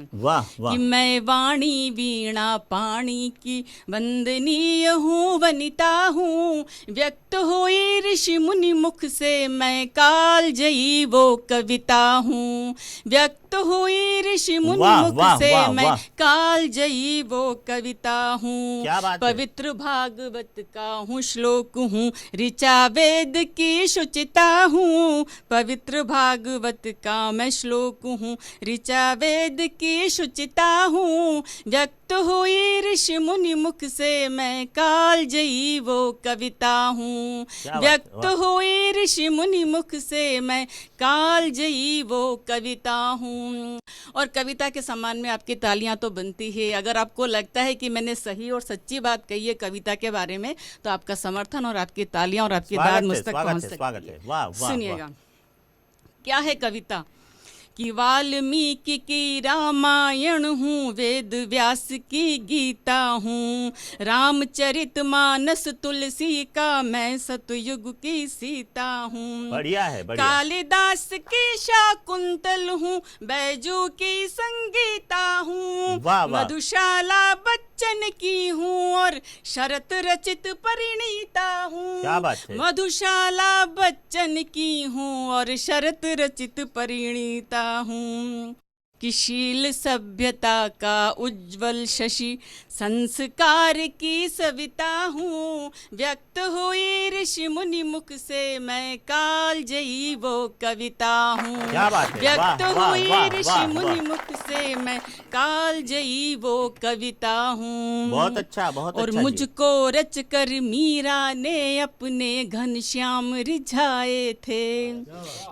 हैं। वाह वाह। कि मैं वाणी वीणा पाणी की वंदनीय हूँ, वनिता हूँ, व्यक्त हुई ऋषि मुनि मुख से मैं कालजयी वो कविता हूँ, व्यक्त हुई ऋषि मुनि वाह मुख वाह से वाह मैं वाह। कालजयी वो कविता हूँ। क्या बात है। पवित्र भागवत का हूँ श्लोक हूँ, ऋचा वेद की शुचिता हूँ, पवित्र भागवत का मैं श्लोक हूँ, ऋचा वेद की शुचिता हूँ, व्यक्त हुई ऋषि मुनि मुख से मैं कालजयी वो कविता हूँ, क्या बात है, व्यक्त वाह। हुई ऋषि मुनि मुख से मैं कालजयी वो कविता हूँ। और कविता के सम्मान में आपकी तालियां तो बनती है। अगर आपको लगता है कि मैंने सही और सच्ची बात कही है कविता के बारे में, तो आपका समर्थन और आपकी तालियां और आपकी दाद मुझ तक पहुंच सकती स्वागत है। है। वाह वाह। सुनिएगा, क्या है कविता। कि वाल्मीकि की रामायण हूँ, वेद व्यास की गीता हूँ, रामचरितमानस तुलसी का मैं सतयुग की सीता हूँ, बढ़िया है, बढ़िया। कालिदास की शाकुंतल हूँ, बैजू की संगीता हूँ, वाह वाह। मधुशाला बच्चन की हूँ और शरत रचित परिणीता हूँ, क्या बात है। मधुशाला बच्चन की हूँ और शरत रचित परिणीता हूँ, कि शील सभ्यता का उज्जवल शशि संस्कार की सविता हूँ, व्यक्त हुई ऋषि मुनि मुख से मैं कालजयी वो कविता हूँ, क्या बात है। व्यक्त वाह वाह हुई वाह ऋषि वाह मुनि वाह। मुख से मैं कालजयी वो कविता हूँ। बहुत अच्छा, बहुत और अच्छा जी। मुझको रच कर मीरा ने अपने घनश्याम रिझाए थे,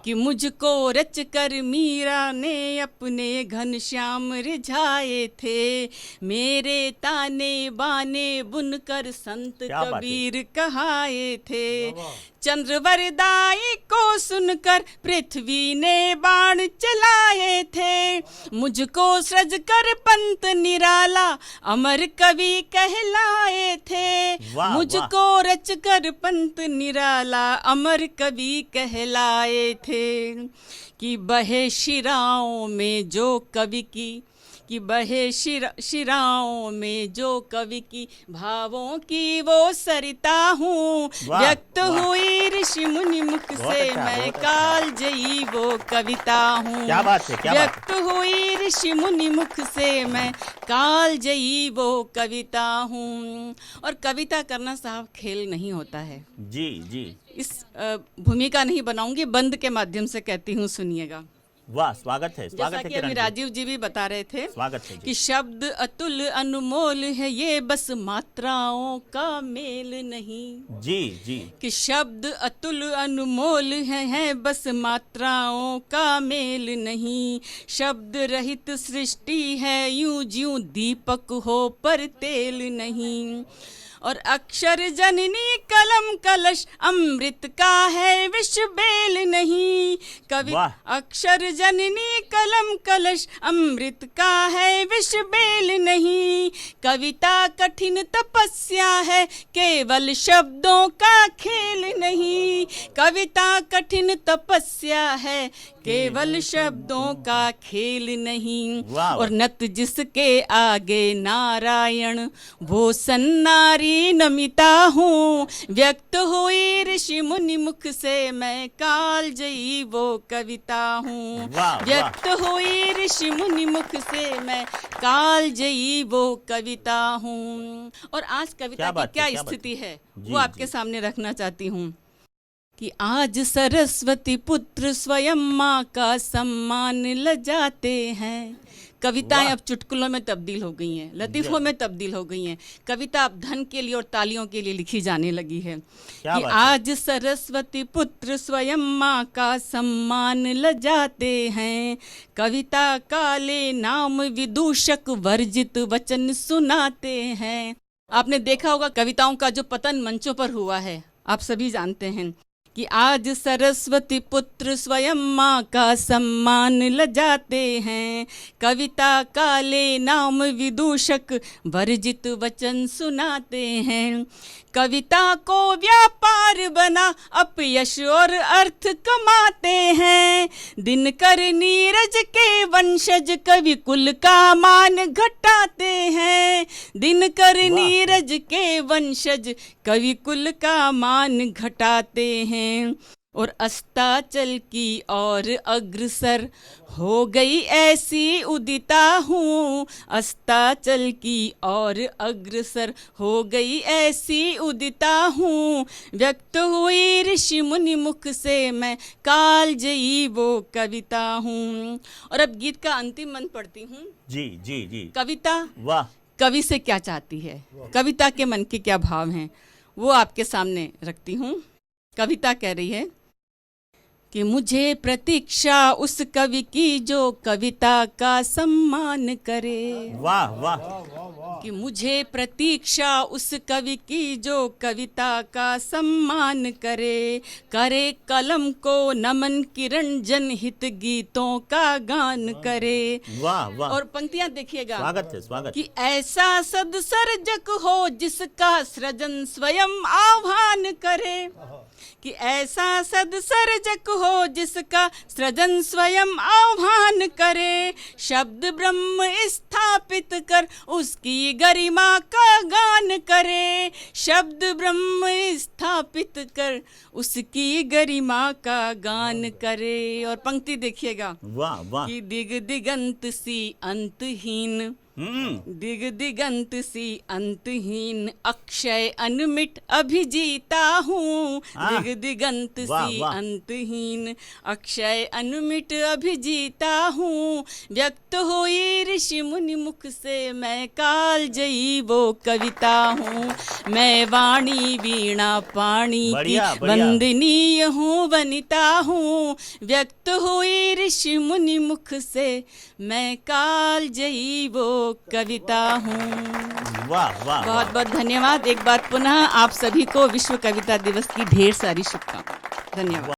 कि मुझको रच कर मीरा ने अपने घनश्याम रिझाए थे, मेरे ताने बाने बुनकर संत क्या बात है। कबीर कहाए थे, चंद्रवरदाई को सुनकर पृथ्वी ने बाण चलाए थे, मुझको सृज कर पंत निराला अमर कवि कहलाए थे, वाह, मुझको रच कर पंत निराला अमर कवि कहलाए थे, कि बहे शिराओं में जो कवि की, कि बहे शिराओं में जो कवि की भावों की वो सरिता हूँ, वाह, व्यक्त वाह। हुई ऋषि मुनि मुख बहुत से अच्छा, मैं बहुत अच्छा। कालजयी वो कविता हूँ, क्या बात है, क्या बात है। व्यक्त हुई ऋषि मुनि मुख से मैं कालजयी वो कविता हूँ। और कविता करना साहब खेल नहीं होता है। जी जी। इस भूमिका नहीं बनाऊंगी, बंद के माध्यम से कहती हूँ, सुनिएगा। वाह, स्वागत है, जैसा स्वागत है कि अभी किरण जी। राजीव जी भी बता रहे थे स्वागत है कि जी। शब्द अतुल अनमोल है, ये बस मात्राओं का मेल नहीं, जी जी। कि शब्द अतुल अनमोल है बस मात्राओं का मेल नहीं, शब्द रहित सृष्टि है यूं ज्यों दीपक हो पर तेल नहीं, और अक्षर जननी कलम कलश अमृत का है विष बेल नहीं, कवि वाह। अक्षर जननी कलम कलश अमृत का है विष बेल नहीं, कविता कठिन तपस्या है केवल शब्दों का खेल नहीं, कविता कठिन तपस्या है केवल शब्दों का खेल नहीं, वाह। और नत जिसके आगे नारायण वो सन्नारी नमिता हूँ, व्यक्त हुई ऋषि मुनि मुख से मैं कालजयी वो कविता हूँ, वाह, व्यक्त हुई ऋषि मुनि मुख से मैं कालजयी वो कविता हूँ। और आज कविता क्या की बात है, क्या क्या बात स्थिति है जी, वो आपके जी। सामने रखना चाहती हूँ, कि आज सरस्वती पुत्र स्वयं माँ का सम्मान लजाते हैं, कविताएं वाह। अब चुटकुलों में तब्दील हो गई हैं, लतीफ़ों में तब्दील हो गई हैं, कविता अब धन के लिए और तालियों के लिए लिखी जाने लगी है, क्या कि बात है। आज सरस्वती पुत्र स्वयं माँ का सम्मान लजाते हैं, कविता काले नाम विदूषक वर्जित वचन सुनाते हैं। आपने देखा होगा कविताओं का जो पतन मंचों पर हुआ है, आप सभी जानते हैं, कि आज सरस्वती पुत्र स्वयं माँ का सम्मान लजाते हैं। कविता काले नाम विदूषक वर्जित वचन सुनाते हैं। कविता को व्यापार बना अपयश और अर्थ कमाते हैं। दिनकर नीरज के वंशज कवि कुल का मान घटाते हैं। दिनकर नीरज के वंशज कवि कुल का मान घटाते हैं। और अस्ताचल की और अग्रसर हो गई ऐसी उदिता हूँ। अस्ताचल की और अग्रसर हो गई ऐसी उदिता हूँ। व्यक्त हुई ऋषि मुनि मुख से मैं कालजयी वो कविता हूँ। और अब गीत का अंतिम मन पढ़ती हूँ। जी जी जी। कविता वाह। कवि से क्या चाहती है, कविता के मन के क्या भाव हैं, वो आपके सामने रखती हूँ। कविता कह रही है कि मुझे प्रतीक्षा उस कवि की जो कविता का सम्मान करे। वाह वाह। कि मुझे प्रतीक्षा उस कवि की जो कविता का सम्मान करे। करे कलम को नमन किरण जनहित गीतों का गान करे। वाह वाह। और पंक्तियां देखिएगा। स्वागत है स्वागत। कि ऐसा सदसर्जक हो जिसका सृजन स्वयं आह्वान करे। कि ऐसा सदसर्जक हो जिसका सृजन स्वयं आह्वान करे। शब्द ब्रह्म स्थापित कर उसकी गरिमा का गान करे। शब्द ब्रह्म स्थापित कर उसकी गरिमा का गान करे। और पंक्ति देखिएगा। वाह वाह। कि दिग दिगंत सी अंतहीन, दिग दिगंत सी अंतहीन अक्षय अनमिट अभिजीता हूँ। दिग दिगंत सी अंतहीन अक्षय अनमिट अभिजीता हूँ। व्यक्त हुई ऋषि मुनि मुख से मैं कालजयी वो कविता हूँ। मैं वाणी वीणा पाणी की वंदनीय हूँ वनिता हूँ। व्यक्त हुई ऋषि मुनि मुख से मैं कालजयी वो कविता हूँ। वाह वाह। बहुत बहुत धन्यवाद। एक बार पुनः आप सभी को विश्व कविता दिवस की ढेर सारी शुभकामनाएं। धन्यवाद।